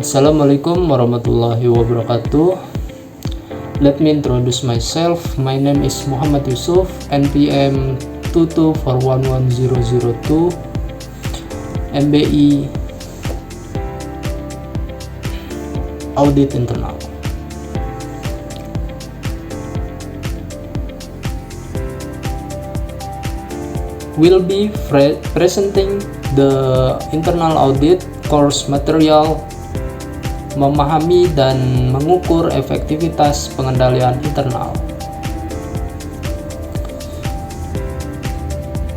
Assalamualaikum warahmatullahi wabarakatuh. Let me introduce myself. My name is Muhammad Yusuf, NPM 224110002, MBI Audit Internal. Will be presenting the internal audit course material, memahami dan mengukur efektivitas pengendalian internal.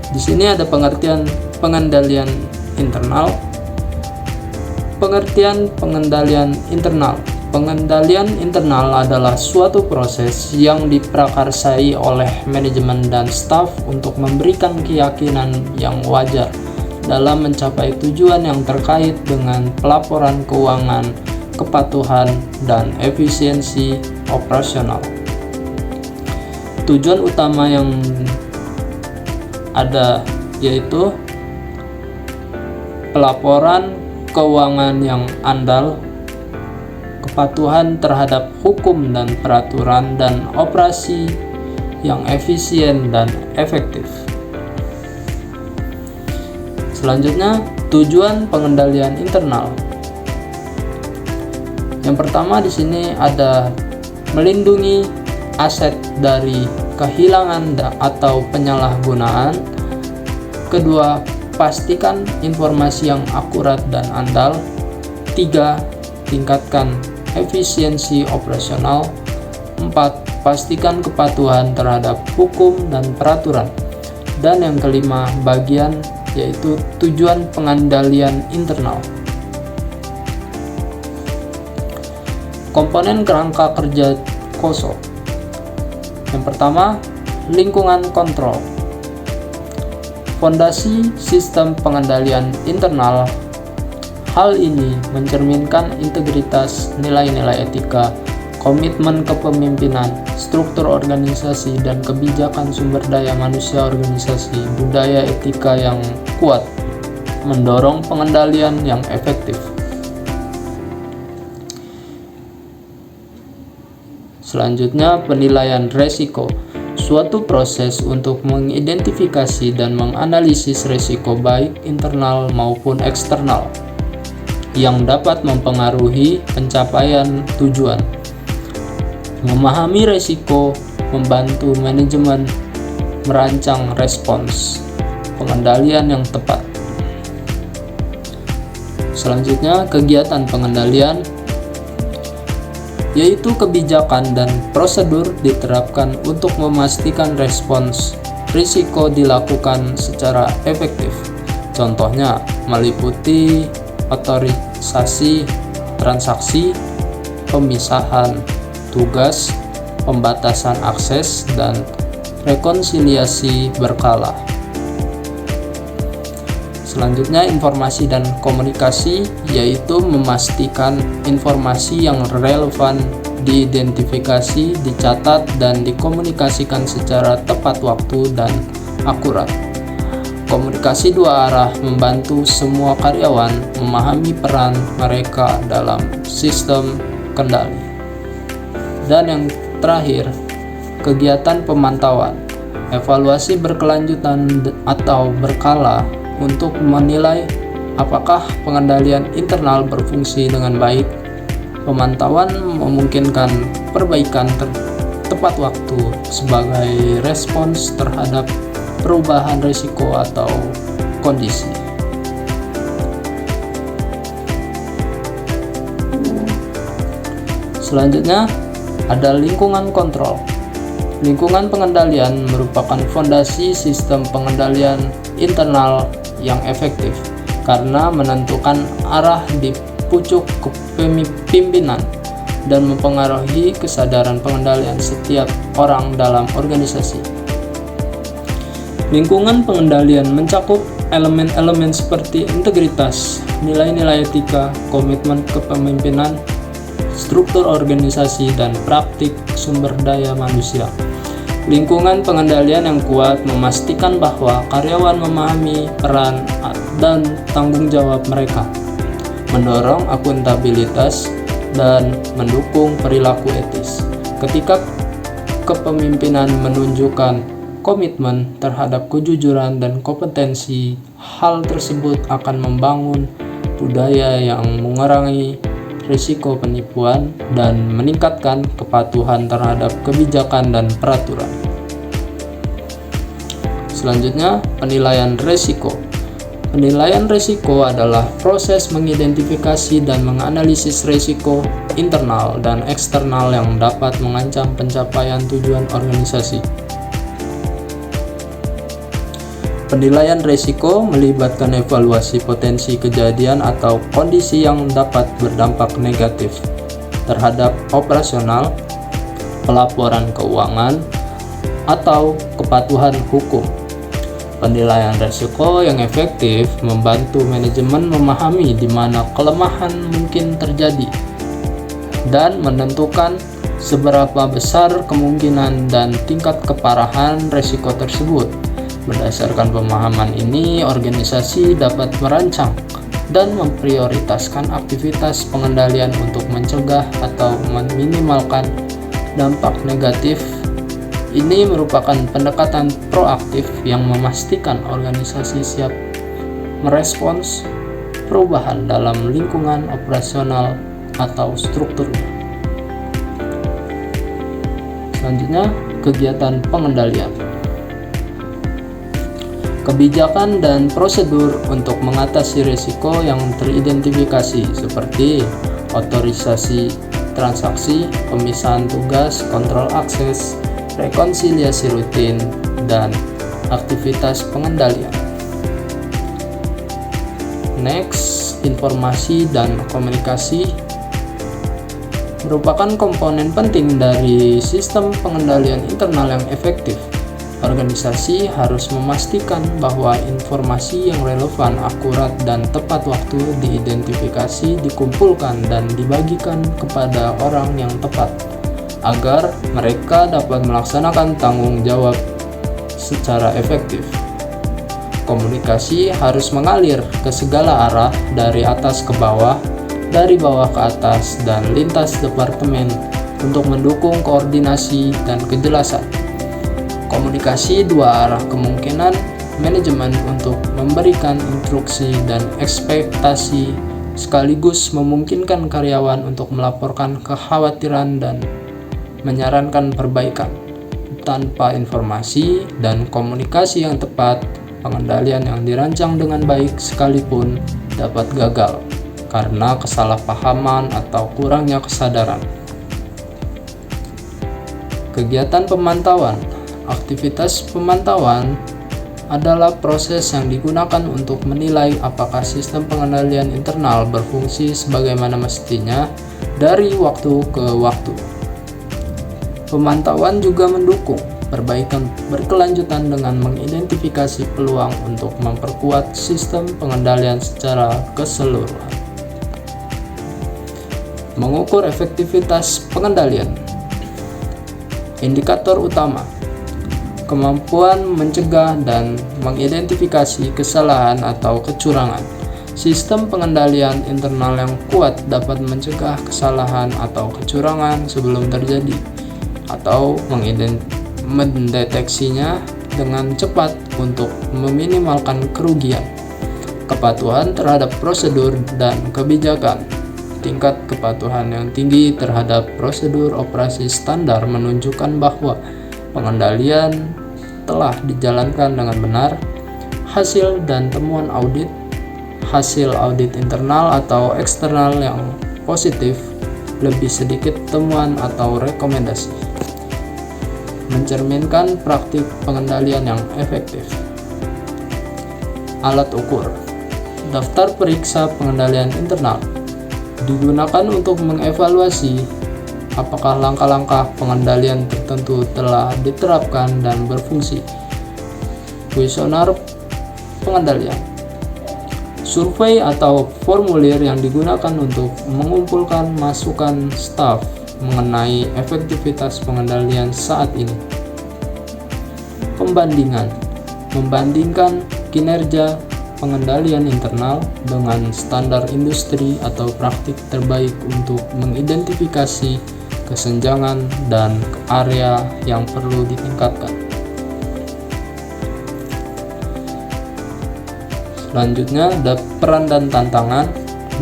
Di sini ada pengertian pengendalian internal. Pengertian pengendalian internal. Pengendalian internal adalah suatu proses yang diprakarsai oleh manajemen dan staf untuk memberikan keyakinan yang wajar dalam mencapai tujuan yang terkait dengan pelaporan keuangan, kepatuhan, dan efisiensi operasional. Tujuan utama yang ada yaitu pelaporan keuangan yang andal, kepatuhan terhadap hukum dan peraturan, dan operasi yang efisien dan efektif. Selanjutnya, tujuan pengendalian internal. Yang pertama di sini ada melindungi aset dari kehilangan atau penyalahgunaan. Kedua, pastikan informasi yang akurat dan andal. 3. Tingkatkan efisiensi operasional. 4. Pastikan kepatuhan terhadap hukum dan peraturan. Dan yang kelima, bagian yaitu tujuan pengendalian internal. Komponen kerangka kerja KOSO. Yang pertama, lingkungan kontrol. Fondasi sistem pengendalian internal. Hal ini mencerminkan integritas, nilai-nilai etika, komitmen kepemimpinan, struktur organisasi, dan kebijakan sumber daya manusia organisasi, budaya etika yang kuat, mendorong pengendalian yang efektif. Selanjutnya, penilaian resiko. Suatu proses untuk mengidentifikasi dan menganalisis resiko baik internal maupun eksternal yang dapat mempengaruhi pencapaian tujuan. Memahami resiko membantu manajemen merancang respons pengendalian yang tepat. Selanjutnya, kegiatan pengendalian yaitu kebijakan dan prosedur diterapkan untuk memastikan respons risiko dilakukan secara efektif. Contohnya meliputi otorisasi transaksi, pemisahan tugas, pembatasan akses, dan rekonsiliasi berkala. Selanjutnya, informasi dan komunikasi yaitu memastikan informasi yang relevan diidentifikasi, dicatat, dan dikomunikasikan secara tepat waktu dan akurat. Komunikasi dua arah membantu semua karyawan memahami peran mereka dalam sistem kendali. Dan yang terakhir, kegiatan pemantauan. Evaluasi berkelanjutan atau berkala untuk menilai apakah pengendalian internal berfungsi dengan baik. Pemantauan memungkinkan perbaikan tepat waktu sebagai respons terhadap perubahan risiko atau kondisi. Selanjutnya, ada lingkungan kontrol. Lingkungan pengendalian merupakan fondasi sistem pengendalian internal yang efektif karena menentukan arah di pucuk kepemimpinan dan mempengaruhi kesadaran pengendalian setiap orang dalam organisasi. Lingkungan pengendalian mencakup elemen-elemen seperti integritas, nilai-nilai etika, komitmen kepemimpinan, struktur organisasi, dan praktik sumber daya manusia. Lingkungan pengendalian yang kuat memastikan bahwa karyawan memahami peran dan tanggung jawab mereka. mendorong akuntabilitas, dan mendukung perilaku etis. Ketika kepemimpinan menunjukkan komitmen terhadap kejujuran dan kompetensi, hal tersebut akan membangun budaya yang mengurangi risiko penipuan dan meningkatkan kepatuhan terhadap kebijakan dan peraturan. Selanjutnya, penilaian risiko. Penilaian risiko adalah proses mengidentifikasi dan menganalisis risiko internal dan eksternal yang dapat mengancam pencapaian tujuan organisasi. Penilaian risiko melibatkan evaluasi potensi kejadian atau kondisi yang dapat berdampak negatif terhadap operasional, pelaporan keuangan, atau kepatuhan hukum. Penilaian risiko yang efektif membantu manajemen memahami di mana kelemahan mungkin terjadi dan menentukan seberapa besar kemungkinan dan tingkat keparahan risiko tersebut. Berdasarkan pemahaman ini, organisasi dapat merancang dan memprioritaskan aktivitas pengendalian untuk mencegah atau meminimalkan dampak negatif. Ini merupakan pendekatan proaktif yang memastikan organisasi siap merespons perubahan dalam lingkungan operasional atau strukturnya. Selanjutnya, kegiatan pengendalian. Kebijakan dan prosedur untuk mengatasi risiko yang teridentifikasi seperti otorisasi transaksi, pemisahan tugas, kontrol akses, rekonsiliasi rutin, dan aktivitas pengendalian. Next, informasi dan komunikasi merupakan komponen penting dari sistem pengendalian internal yang efektif. Organisasi harus memastikan bahwa informasi yang relevan, akurat, dan tepat waktu diidentifikasi, dikumpulkan, dan dibagikan kepada orang yang tepat, agar mereka dapat melaksanakan tanggung jawab secara efektif. Komunikasi harus mengalir ke segala arah, dari atas ke bawah, dari bawah ke atas, dan lintas departemen untuk mendukung koordinasi dan kejelasan. Komunikasi dua arah kemungkinan manajemen untuk memberikan instruksi dan ekspektasi sekaligus memungkinkan karyawan untuk melaporkan kekhawatiran dan menyarankan perbaikan. Tanpa informasi dan komunikasi yang tepat, pengendalian yang dirancang dengan baik sekalipun dapat gagal karena kesalahpahaman atau kurangnya kesadaran. Kegiatan pemantauan. Aktivitas pemantauan adalah proses yang digunakan untuk menilai apakah sistem pengendalian internal berfungsi sebagaimana mestinya dari waktu ke waktu. Pemantauan juga mendukung perbaikan berkelanjutan dengan mengidentifikasi peluang untuk memperkuat sistem pengendalian secara keseluruhan. Mengukur efektivitas pengendalian. Indikator utama: kemampuan mencegah dan mengidentifikasi kesalahan atau kecurangan. Sistem pengendalian internal yang kuat dapat mencegah kesalahan atau kecurangan sebelum terjadi, atau mendeteksinya dengan cepat untuk meminimalkan kerugian. Kepatuhan terhadap prosedur dan kebijakan. Tingkat kepatuhan yang tinggi terhadap prosedur operasi standar menunjukkan bahwa pengendalian telah dijalankan dengan benar. Hasil dan temuan audit, hasil audit internal atau eksternal yang positif, lebih sedikit temuan atau rekomendasi, mencerminkan praktik pengendalian yang efektif. Alat ukur. Daftar periksa pengendalian internal digunakan untuk mengevaluasi apakah langkah-langkah pengendalian tertentu telah diterapkan dan berfungsi. Kuesioner pengendalian. Survei atau formulir yang digunakan untuk mengumpulkan masukan staf mengenai efektivitas pengendalian saat ini. Pembandingan. Membandingkan kinerja pengendalian internal dengan standar industri atau praktik terbaik untuk mengidentifikasi kesenjangan dan area yang perlu ditingkatkan. Selanjutnya ada peran dan tantangan.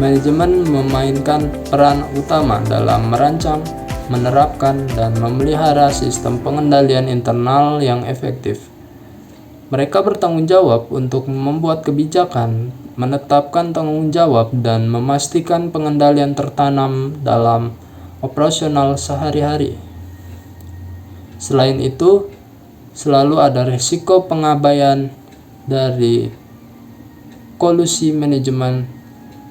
Manajemen memainkan peran utama dalam merancang, menerapkan, dan memelihara sistem pengendalian internal yang efektif. Mereka bertanggung jawab untuk membuat kebijakan, menetapkan tanggung jawab, dan memastikan pengendalian tertanam dalam operasional sehari-hari. Selain itu, selalu ada risiko pengabaian dari kolusi manajemen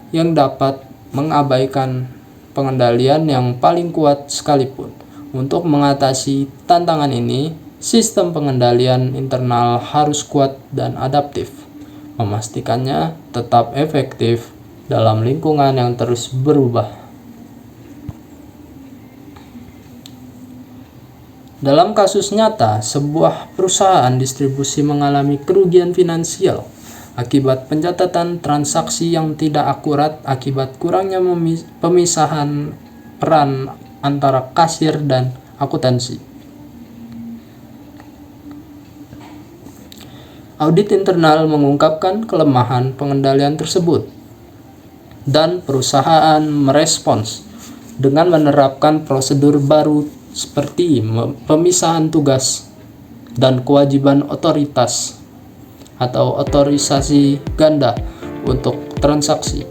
yang dapat mengabaikan pengendalian yang paling kuat sekalipun. Untuk mengatasi tantangan ini, sistem pengendalian internal harus kuat dan adaptif, memastikannya tetap efektif dalam lingkungan yang terus berubah. Dalam kasus nyata, sebuah perusahaan distribusi mengalami kerugian finansial akibat pencatatan transaksi yang tidak akurat akibat kurangnya pemisahan peran antara kasir dan akuntansi. Audit internal mengungkapkan kelemahan pengendalian tersebut, dan perusahaan merespons dengan menerapkan prosedur baru seperti pemisahan tugas dan kewajiban otoritas atau otorisasi ganda untuk transaksi.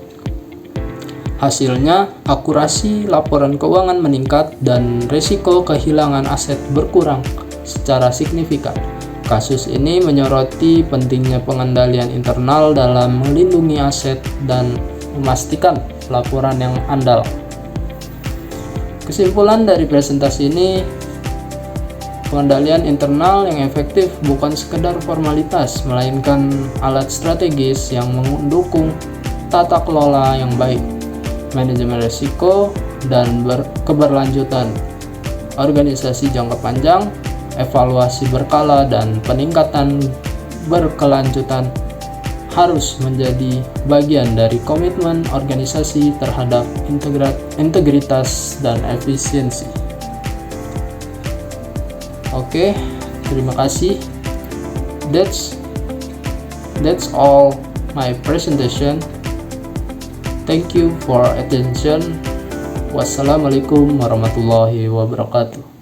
Hasilnya, akurasi laporan keuangan meningkat dan risiko kehilangan aset berkurang secara signifikan. Kasus ini menyoroti pentingnya pengendalian internal dalam melindungi aset dan memastikan laporan yang andal. Kesimpulan dari presentasi ini, pengendalian internal yang efektif bukan sekedar formalitas, melainkan alat strategis yang mendukung tata kelola yang baik, manajemen risiko, dan keberlanjutan organisasi jangka panjang, evaluasi berkala, dan peningkatan berkelanjutan harus menjadi bagian dari komitmen organisasi terhadap integritas dan efisiensi. Oke, terima kasih. That's all my presentation. Thank you for attention. Wassalamualaikum warahmatullahi wabarakatuh.